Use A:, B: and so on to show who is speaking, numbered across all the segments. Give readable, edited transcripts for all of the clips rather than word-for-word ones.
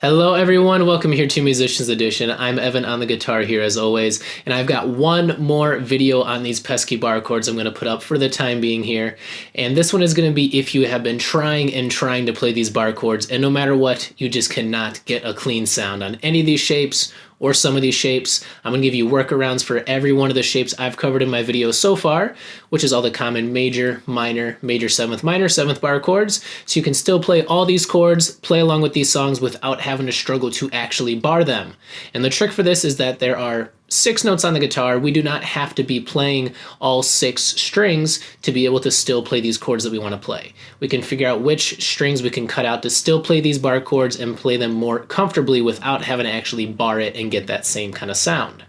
A: Hello everyone, welcome here to Musicians Edition. I'm Evan on the guitar here as always, and I've got one more video on these pesky bar chords I'm going to put up for the time being here. And this one is going to be if you have been trying to play these bar chords, and no matter what, you just cannot get a clean sound on any of these shapes or some of these shapes. I'm going to give you workarounds for every one of the shapes I've covered in my video so far, which is all the common major, minor, major seventh, minor seventh bar chords, so you can still play all these chords, play along with these songs without having to struggle to actually bar them. And the trick for this is that there are 6 notes on the guitar. We do not have to be playing all 6 strings to be able to still play these chords that we want to play. We can figure out which strings we can cut out to still play these bar chords and play them more comfortably without having to actually bar it and get that same kind of sound.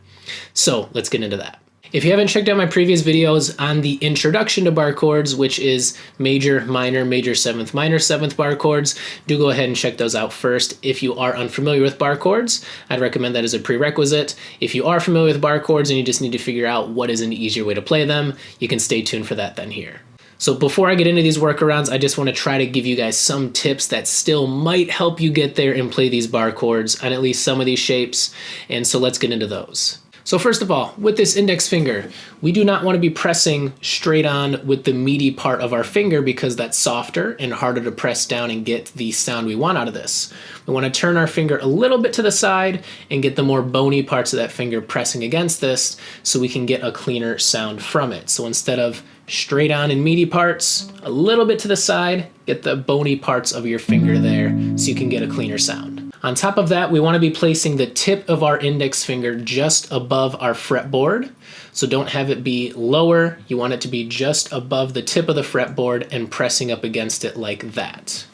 A: So let's get into that. If you haven't checked out my previous videos on the introduction to bar chords, which is major, minor, major seventh, minor seventh bar chords, do go ahead and check those out first. If you are unfamiliar with bar chords, I'd recommend that as a prerequisite. If you are familiar with bar chords and you just need to figure out what is an easier way to play them, you can stay tuned for that then here. So before I get into these workarounds, I just want to try to give you guys some tips that still might help you get there and play these bar chords on at least some of these shapes. And so let's get into those. So first of all, with this index finger, we do not want to be pressing straight on with the meaty part of our finger because that's softer and harder to press down and get the sound we want out of this. We want to turn our finger a little bit to the side and get the more bony parts of that finger pressing against this so we can get a cleaner sound from it. So instead of straight on and meaty parts, a little bit to the side, get the bony parts of your finger there so you can get a cleaner sound. On top of that, we want to be placing the tip of our index finger just above our fretboard. So don't have it be lower, you want it to be just above the tip of the fretboard and pressing up against it like that.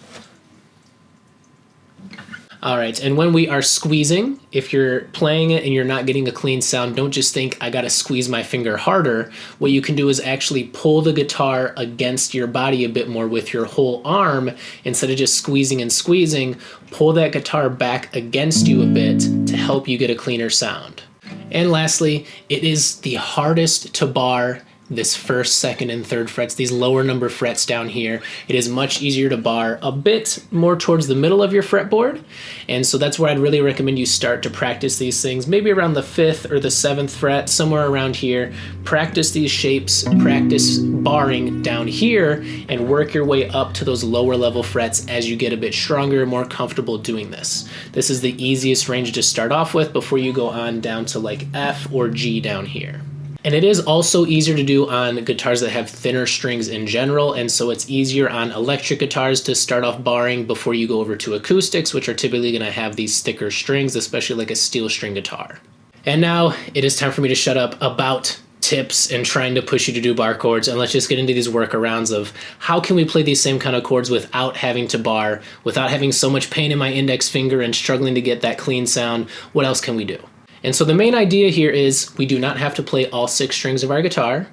A: All right, and when we are squeezing, if you're playing it and you're not getting a clean sound, don't just think, I gotta squeeze my finger harder. What you can do is actually pull the guitar against your body a bit more with your whole arm. Instead of just squeezing and squeezing, pull that guitar back against you a bit to help you get a cleaner sound. And lastly, it is the hardest to bar this first, second, and third frets, these lower number frets down here. It is much easier to bar a bit more towards the middle of your fretboard. And so that's where I'd really recommend you start to practice these things, maybe around the 5th or the 7th fret, somewhere around here. Practice these shapes, practice barring down here, and work your way up to those lower level frets as you get a bit stronger and more comfortable doing this. This is the easiest range to start off with before you go on down to like F or G down here. And it is also easier to do on guitars that have thinner strings in general, and so it's easier on electric guitars to start off barring before you go over to acoustics, which are typically going to have these thicker strings, especially like a steel string guitar. And now it is time for me to shut up about tips and trying to push you to do bar chords, and let's just get into these workarounds of how can we play these same kind of chords without having to bar, without having so much pain in my index finger and struggling to get that clean sound. What else can we do? And so the main idea here is we do not have to play all 6 strings of our guitar.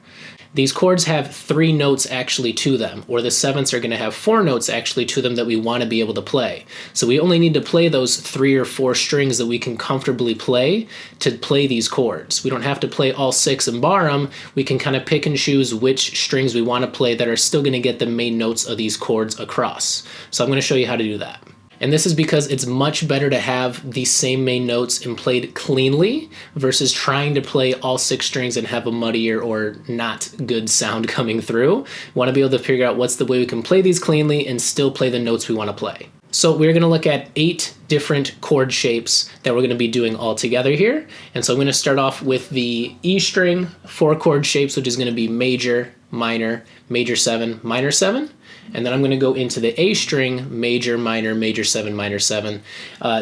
A: These chords have 3 notes actually to them, or the 7ths are going to have 4 notes actually to them that we want to be able to play. So we only need to play those 3 or 4 strings that we can comfortably play to play these chords. We don't have to play all 6 and bar them. We can kind of pick and choose which strings we want to play that are still going to get the main notes of these chords across. So I'm going to show you how to do that. And this is because it's much better to have the same main notes and played cleanly versus trying to play all 6 strings and have a muddier or not good sound coming through. We want to be able to figure out what's the way we can play these cleanly and still play the notes we want to play. So we're going to look at 8 different chord shapes that we're going to be doing all together here. And so I'm going to start off with the E string 4 chord shapes, which is going to be major, minor, major 7, minor 7. And then I'm going to go into the A string, major, minor, major 7, minor 7,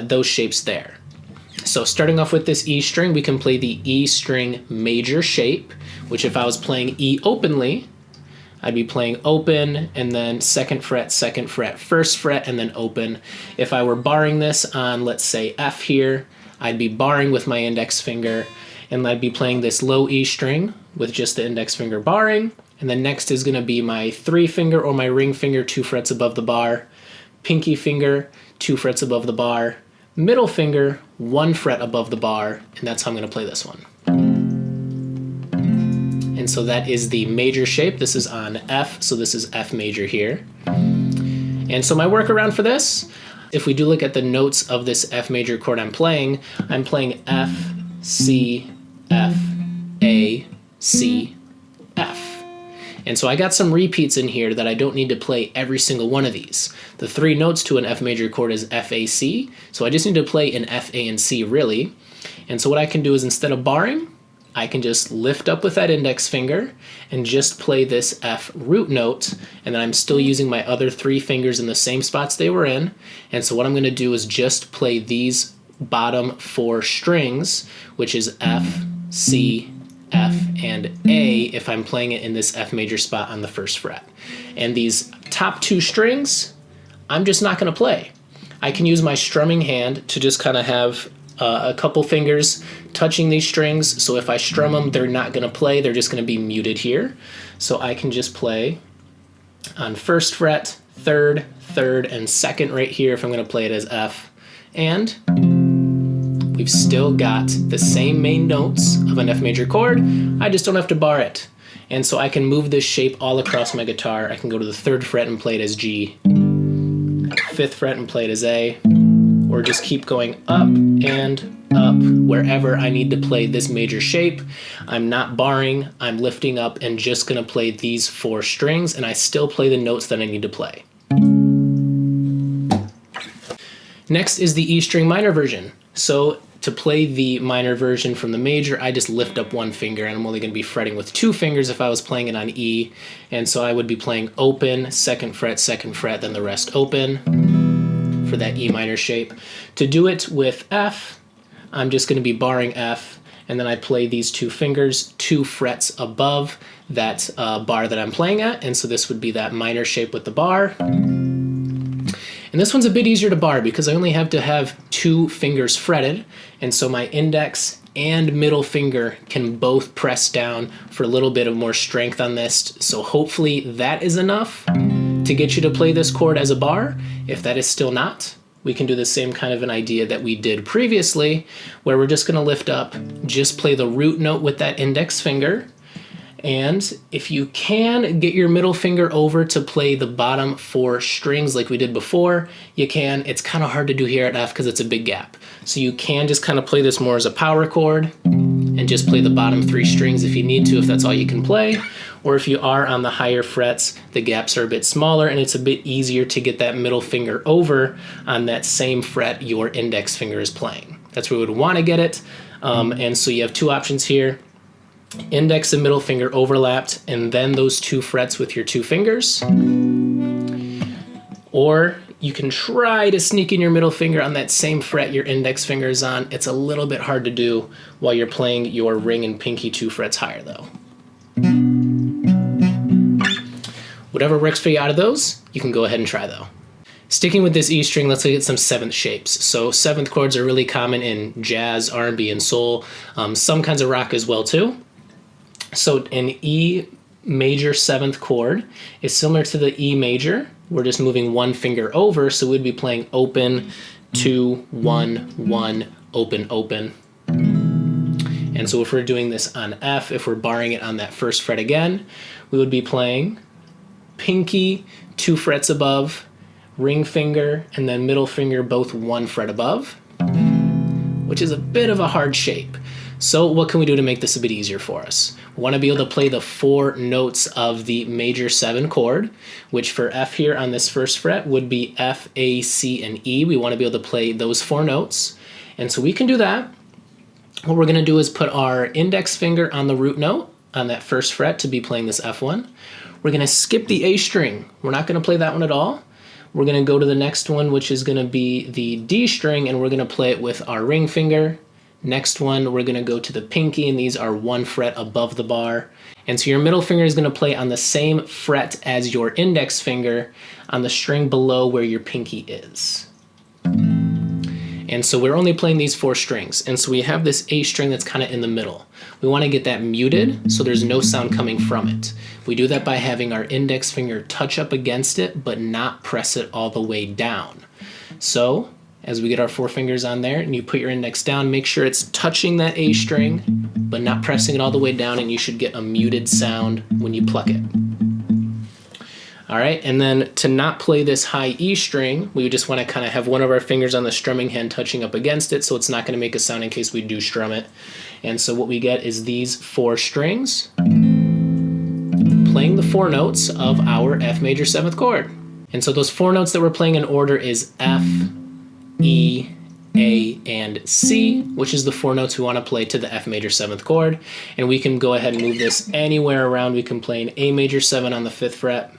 A: those shapes there. So starting off with this E string, we can play the E string major shape, which if I was playing E openly, I'd be playing open and then 2nd fret, 2nd fret, 1st fret, and then open. If I were barring this on, let's say, F here, I'd be barring with my index finger, and I'd be playing this low E string with just the index finger barring. And then next is going to be my 3 finger or my ring finger 2 frets above the bar, pinky finger 2 frets above the bar, middle finger 1 fret above the bar, and that's how I'm going to play this one. And so that is the major shape. This is on F, so this is F major here. And so my workaround for this, If we do look at the notes of this F major chord I'm playing F, C, F, A, C, F. And so I got some repeats in here that I don't need to play every single one of these. The three notes to an F major chord is F, A, C, so I just need to play an F, A, and C really. And so what I can do is instead of barring, I can just lift up with that index finger and just play this F root note, and then I'm still using my other three fingers in the same spots they were in. And so what I'm going to do is just play these bottom four strings, which is F, C, F, and A if I'm playing it in this F major spot on the first fret. And these top two strings, I'm just not going to play. I can use my strumming hand to just kind of have a couple fingers touching these strings, so if I strum them, they're not going to play, they're just going to be muted here. So I can just play on first fret, third, and second right here if I'm going to play it as F, and we've still got the same main notes of an F major chord, I just don't have to bar it. And so I can move this shape all across my guitar. I can go to the third fret and play it as G, fifth fret and play it as A, or just keep going up and up wherever I need to play this major shape. I'm not barring, I'm lifting up and just gonna play these four strings, and I still play the notes that I need to play. Next is the E string minor version. So to play the minor version from the major, I just lift up one finger, and I'm only going to be fretting with two fingers if I was playing it on E. And so I would be playing open, second fret, then the rest open for that E minor shape. To do it with F, I'm just going to be barring F, and then I play these two fingers 2 frets above that bar that I'm playing at. And so this would be that minor shape with the bar. And this one's a bit easier to bar because I only have to have 2 fingers fretted, and so my index and middle finger can both press down for a little bit of more strength on this. So hopefully that is enough to get you to play this chord as a bar. If that is still not, we can do the same kind of an idea that we did previously, where we're just gonna lift up, just play the root note with that index finger. And if you can get your middle finger over to play the bottom 4 strings like we did before, you can. It's kind of hard to do here at F because it's a big gap. So you can just kind of play this more as a power chord and just play the bottom 3 strings if you need to, if that's all you can play. Or if you are on the higher frets, the gaps are a bit smaller and it's a bit easier to get that middle finger over on that same fret your index finger is playing. That's where we would want to get it. And so you have 2 options here. Index and middle finger overlapped, and then those 2 frets with your 2 fingers. Or you can try to sneak in your middle finger on that same fret your index finger is on. It's a little bit hard to do while you're playing your ring and pinky 2 frets higher though. Whatever works for you out of those, you can go ahead and try though. Sticking with this E string, let's look at some 7th shapes. So 7th chords are really common in jazz, R&B, and soul. Some kinds of rock as well too. So an E major 7th chord is similar to the E major. We're just moving 1 finger over, so we'd be playing open, 2, 1, 1, open, open. And so if we're doing this on F, if we're barring it on that first fret again, we would be playing pinky, 2 frets above, ring finger, and then middle finger both 1 fret above, which is a bit of a hard shape. So what can we do to make this a bit easier for us? We want to be able to play the 4 notes of the major 7 chord, which for F here on this first fret would be F, A, C, and E. We want to be able to play those 4 notes. And so we can do that. What we're going to do is put our index finger on the root note on that first fret to be playing this F1. We're going to skip the A string. We're not going to play that one at all. We're going to go to the next one, which is going to be the D string, and we're going to play it with our ring finger. Next one, we're going to go to the pinky, and these are 1 fret above the bar. And so your middle finger is going to play on the same fret as your index finger on the string below where your pinky is. And so we're only playing these 4 strings. And so we have this A string that's kind of in the middle. We want to get that muted so there's no sound coming from it. We do that by having our index finger touch up against it, but not press it all the way down. So as we get our 4 fingers on there and you put your index down, make sure it's touching that A string, but not pressing it all the way down, and you should get a muted sound when you pluck it. All right, and then to not play this high E string, we just want to kind of have one of our fingers on the strumming hand touching up against it, so it's not going to make a sound in case we do strum it. And so what we get is these 4 strings playing the 4 notes of our F major 7th chord. And so those 4 notes that we're playing in order is F, E, A, and C, which is the 4 notes we want to play to the F major 7th chord. And we can go ahead and move this anywhere around. We can play an A major 7 on the 5th fret.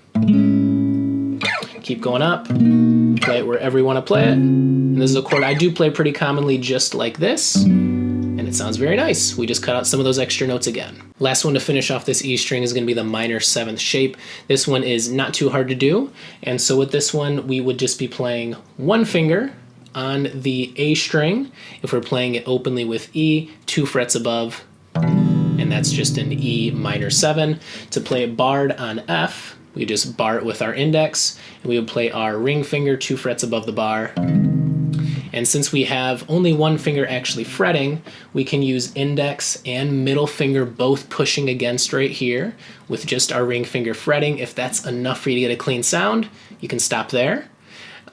A: Keep going up, play it wherever you want to play it. And this is a chord I do play pretty commonly just like this, and it sounds very nice. We just cut out some of those extra notes again. Last one to finish off this E string is going to be the minor 7th shape. This one is not too hard to do, and so with this one we would just be playing one finger on the A string if we're playing it openly with E, 2 frets above, and that's just an E minor 7. To play it barred on F, we just bar it with our index, and we would play our ring finger 2 frets above the bar. And since we have only one finger actually fretting, we can use index and middle finger both pushing against right here with just our ring finger fretting. If that's enough for you to get a clean sound, you can stop there.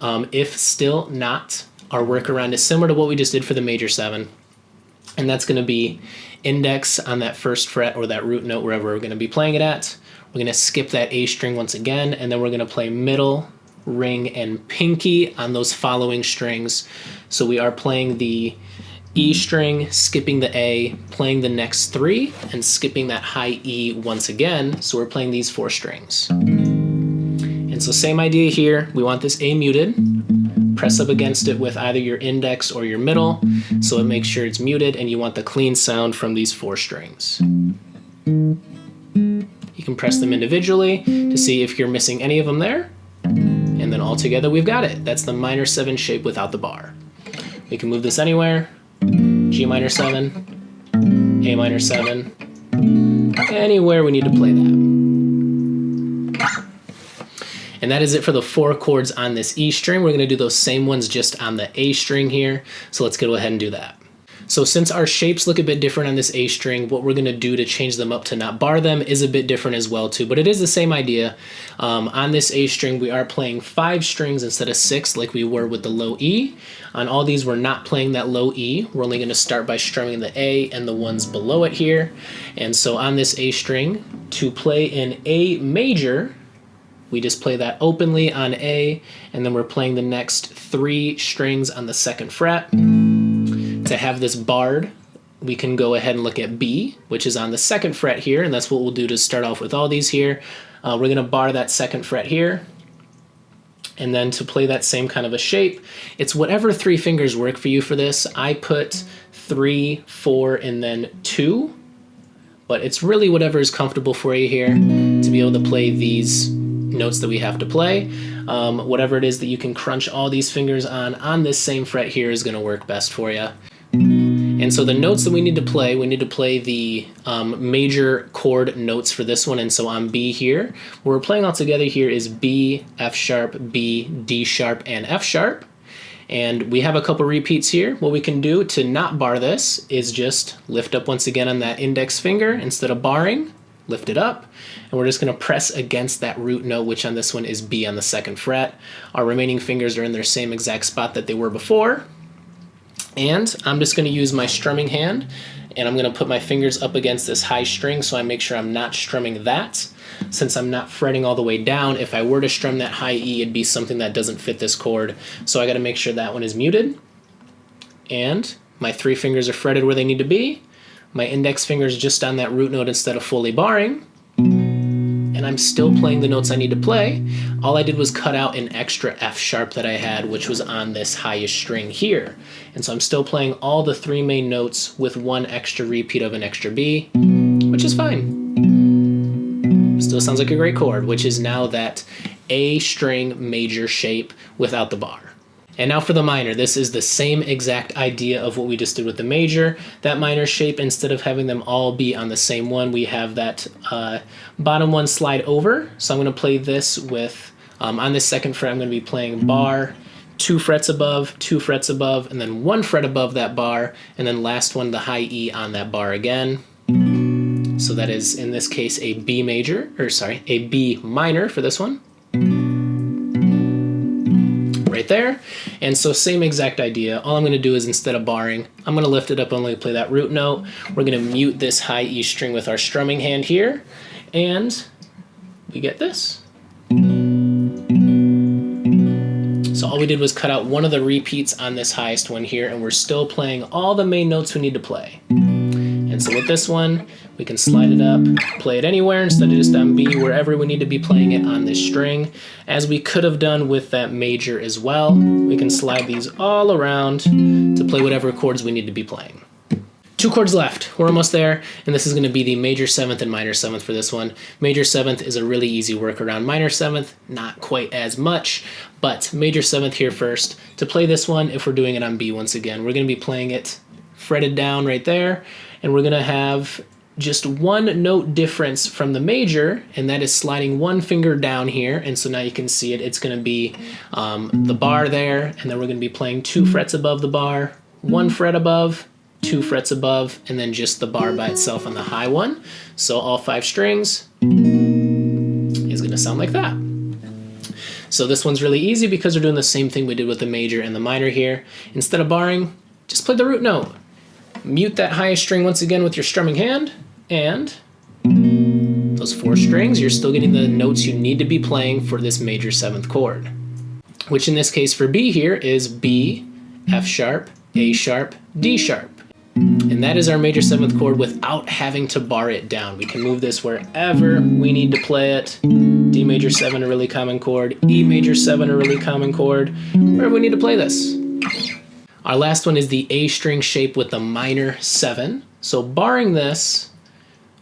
A: If still not, our workaround is similar to what we just did for the major 7, and that's going to be index on that 1st fret or that root note wherever we're going to be playing it at. We're going to skip that A string once again, and then we're going to play middle, ring, and pinky on those following strings. So we are playing the E string, skipping the A, playing the next 3, and skipping that high E once again. So we're playing these 4 strings. And so same idea here. We want this A muted. Press up against it with either your index or your middle, so it makes sure it's muted, and you want the clean sound from these 4 strings. You can press them individually to see if you're missing any of them there, and then all together we've got it. That's the minor 7 shape without the bar. We can move this anywhere. G minor 7, A minor 7, anywhere we need to play that. And that is it for the 4 chords on this E string. We're going to do those same ones just on the A string here. So let's go ahead and do that. So since our shapes look a bit different on this A string, what we're going to do to change them up to not bar them is a bit different as well too, but it is the same idea. On this A string, we are playing 5 strings instead of 6 like we were with the low E. On all these, we're not playing that low E. We're only going to start by strumming the A and the ones below it here. And so on this A string, to play an A major, we just play that openly on A, and then we're playing the next 3 strings on the 2nd fret. To have this barred, we can go ahead and look at B, which is on the 2nd fret here, and that's what we'll do to start off with all these here. We're going to bar that 2nd fret here, and then to play that same kind of a shape, it's whatever 3 fingers work for you for this. I put 3, 4, and then 2, but it's really whatever is comfortable for you here to be able to play these notes that we have to play. Whatever it is that you can crunch all these fingers on this same fret here is going to work best for you. And so the notes that we need to play the major chord notes for this one. And so on B here, what we're playing all together here is B, F sharp, B, D sharp, and F sharp. And we have a couple repeats here. What we can do to not bar this is just lift up once again on that index finger instead of barring. Lift it up, and we're just going to press against that root note, which on this one is B on the 2nd fret. Our remaining fingers are in their same exact spot that they were before. And I'm just going to use my strumming hand, and I'm going to put my fingers up against this high string so I make sure I'm not strumming that. Since I'm not fretting all the way down, if I were to strum that high E, it'd be something that doesn't fit this chord. So I got to make sure that one is muted. And my 3 fingers are fretted where they need to be. My index finger is just on that root note instead of fully barring. And I'm still playing the notes I need to play. All I did was cut out an extra F sharp that I had, which was on this highest string here. And so I'm still playing all the 3 main notes with 1 extra repeat of an extra B, which is fine. Still sounds like a great chord, which is now that A string major shape without the bar. And now for the minor, this is the same exact idea of what we just did with the major. That minor shape, instead of having them all be on the same one, we have that bottom one slide over. So I'm going to play this with, on this 2nd fret, I'm going to be playing bar, 2 frets above, 2 frets above, and then 1 fret above that bar, and then last one, the high E on that bar again. So that is, in this case, a B major, or sorry, a B minor for this one. right there. And so same exact idea. All I'm going to do is instead of barring, I'm going to lift it up and only play that root note. We're going to mute this high E string with our strumming hand here, and we get this. So all we did was cut out one of the repeats on this highest one here, and we're still playing all the main notes we need to play. And so with this one, we can slide it up, play it anywhere instead of just on B, wherever we need to be playing it on this string, as we could have done with that major as well. We can slide these all around to play whatever chords we need to be playing. 2 chords left. We're almost there, and this is going to be the major 7th and minor 7th for this one. Major 7th is a really easy workaround. Minor 7th, not quite as much, but major 7th here first. To play this one, if we're doing it on B once again, we're going to be playing it fretted down right there, and we're going to have just one note difference from the major, and that is sliding one finger down here. And so now you can see it. It's going to be the bar there, and then we're going to be playing 2 frets above the bar, 1 fret above, 2 frets above, and then just the bar by itself on the high one. So all 5 strings is going to sound like that. So this one's really easy because we're doing the same thing we did with the major and the minor here. Instead of barring, just play the root note. Mute that highest string once again with your strumming hand, and those 4 strings, you're still getting the notes you need to be playing for this major 7th chord, which in this case for B here is B, F sharp, A sharp, D sharp. And that is our major 7th chord without having to bar it down. We can move this wherever we need to play it. D major 7, a really common chord. E major 7, a really common chord. Wherever we need to play this. Our last one is the A string shape with the minor 7. So barring this,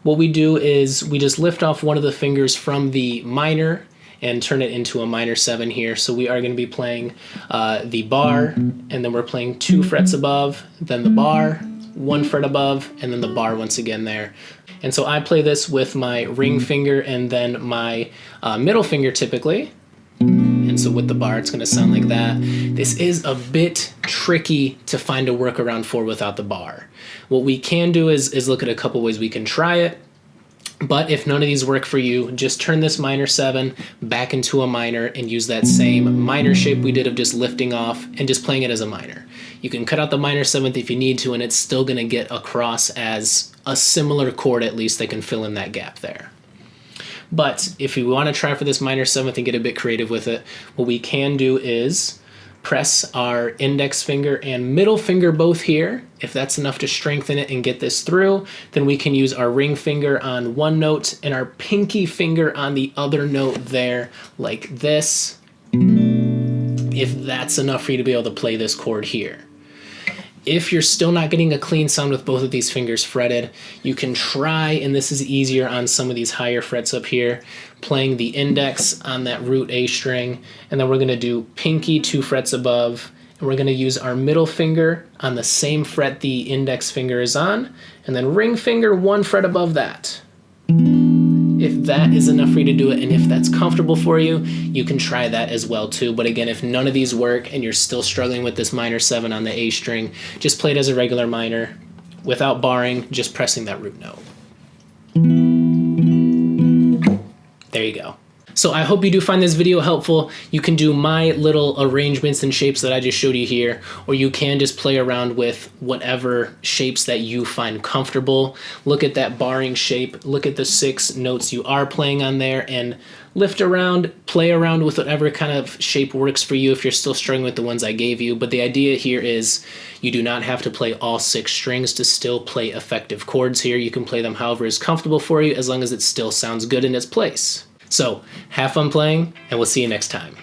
A: what we do is we just lift off one of the fingers from the minor and turn it into a minor 7 here. So we are going to be playing the bar, and then we're playing 2 frets above, then the bar, 1 fret above, and then the bar once again there. And so I play this with my ring finger and then my middle finger typically. And so with the bar, it's going to sound like that. This is a bit tricky to find a workaround for without the bar. What we can do is look at a couple ways we can try it. But if none of these work for you, just turn this minor 7 back into a minor and use that same minor shape we did of just lifting off and just playing it as a minor. You can cut out the minor 7th if you need to, and it's still going to get across as a similar chord at least that can fill in that gap there. But if you want to try for this minor 7th and get a bit creative with it, what we can do is press our index finger and middle finger both here. If that's enough to strengthen it and get this through, then we can use our ring finger on one note and our pinky finger on the other note there, like this, if that's enough for you to be able to play this chord here. If you're still not getting a clean sound with both of these fingers fretted, you can try, and this is easier on some of these higher frets up here, playing the index on that root A string, and then we're going to do pinky 2 frets above, and we're going to use our middle finger on the same fret the index finger is on, and then ring finger 1 fret above that. If that is enough for you to do it, and if that's comfortable for you, you can try that as well too. But again, if none of these work and you're still struggling with this minor 7 on the A string, just play it as a regular minor without barring, just pressing that root note. There you go. So I hope you do find this video helpful. You can do my little arrangements and shapes that I just showed you here, or you can just play around with whatever shapes that you find comfortable. Look at that barring shape, look at the 6 notes you are playing on there, and lift around, play around with whatever kind of shape works for you if you're still struggling with the ones I gave you. But the idea here is you do not have to play all 6 strings to still play effective chords here. You can play them however is comfortable for you as long as it still sounds good in its place. So have fun playing, and we'll see you next time.